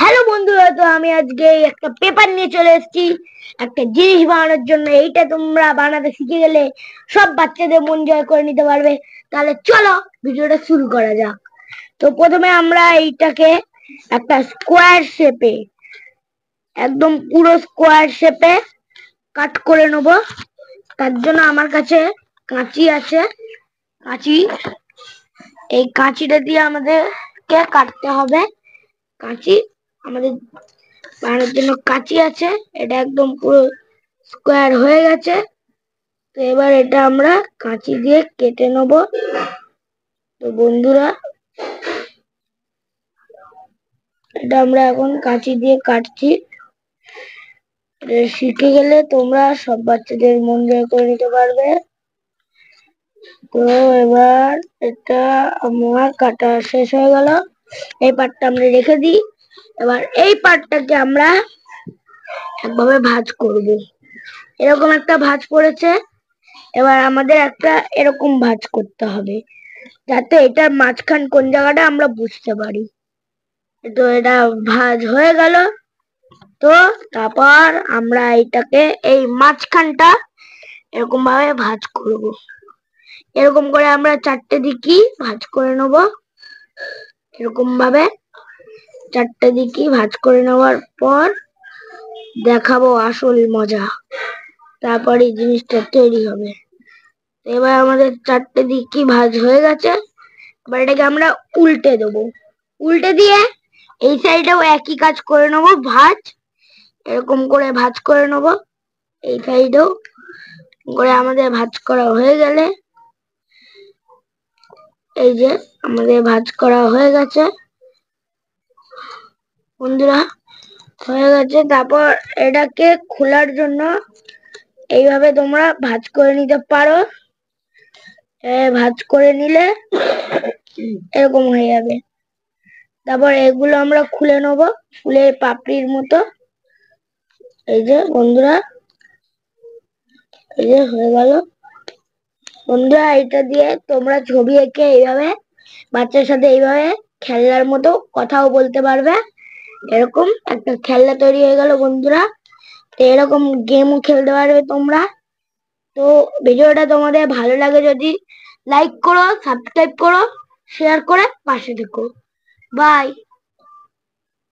Hello বন্ধুরা, তো আমি আজকে একটা পেপার নিয়ে চলে এসেছি একটা জিনিস বানানোর জন্য। এইটা তোমরা বানাতে শিখে গেলে সব বাচ্চাদের মন জয় করে নিতে পারবে। তাহলে চলো ভিডিওটা শুরু করা যাক। তো প্রথমে আমরা এইটাকে একটা স্কোয়ার শেপে, একদম পুরো স্কোয়ার শেপে কাট করে নেব। তার জন্য আমার কাছে কাঁচি আছে। কাঁচি, এই কাঁচিটা দিয়ে আমাদেরকে কাটতে হবে। কাঁচি আমাদের বানানোর জন্য কাঁচি আছে। এটা একদম পুরো স্কোয়ার হয়ে গেছে। তো এবার এটা আমরা কাঁচি দিয়ে কেটে নেব। তো বন্ধুরা, এটা আমরা এখন কাঁচি দিয়ে কাটছি। এটা শিখে গেলে তোমরা সব বাচ্চাদের মন জয় করে নিতে পারবে। তো এবার এটা আমার কাটা শেষ হয়ে গেল। এই পার্টটা আমরা রেখে দিই। এবার এই পার্টটাকে আমরা একভাবে ভাঁজ করব। এরকম একটা ভাঁজ পড়েছে। এবার আমাদের একটা এরকম ভাঁজ করতে হবে, যাতে এটার মাঝখান কোন জায়গাটা আমরা বুঝতে পারি। তো এটা ভাঁজ হয়ে গেল। তো তারপর আমরা এটাকে এই মাঝখানটা এরকম ভাবে ভাঁজ করব। এরকম করে আমরা চারটে দিকই ভাঁজ করে নেব। এরকম ভাবে চারটে দিকই ভাঁজ করে নেওয়ার পর দেখাবো আসল মজা। তারপরে জিনিসটা তৈরি হবে। এবার আমাদের চারটে দিকই ভাঁজ হয়ে গেছে। এবার এটাকে আমরা উল্টে দেবো। উল্টে দিয়ে এই সাইডেও একই কাজ করে নেবো, ভাঁজ এরকম করে ভাঁজ করে নেবো। এই সাইডেও করে আমাদের ভাঁজ করা হয়ে গেলে, এই যে আমাদের ভাঁজ করা হয়ে গেছে বন্ধুরা, হয়ে গেছে। তারপর এটাকে খোলার জন্য এইভাবে তোমরা ভাঁজ করে নিতে পারো। ভাঁজ করে নিলে এরকম হয়ে যাবে। তারপর এগুলো আমরা খুলে নেব ফুলের পাপড়ির মতো। এই যে বন্ধুরা, এই যে হয়ে গেল। বন্ধুরা, এটা দিয়ে তোমরা ছবি এঁকে এইভাবে বাচ্চার সাথে এইভাবে খেলনার মতো কথাও বলতে পারবে। এরকম একটা খেলনা তৈরি হয়ে গেল বন্ধুরা। তো এরকম গেমও খেলতে পারবে তোমরা। তো ভিডিওটা তোমাদের ভালো লাগে যদি লাইক করো, সাবস্ক্রাইব করো, শেয়ার করে পাশে থেকো। বাই।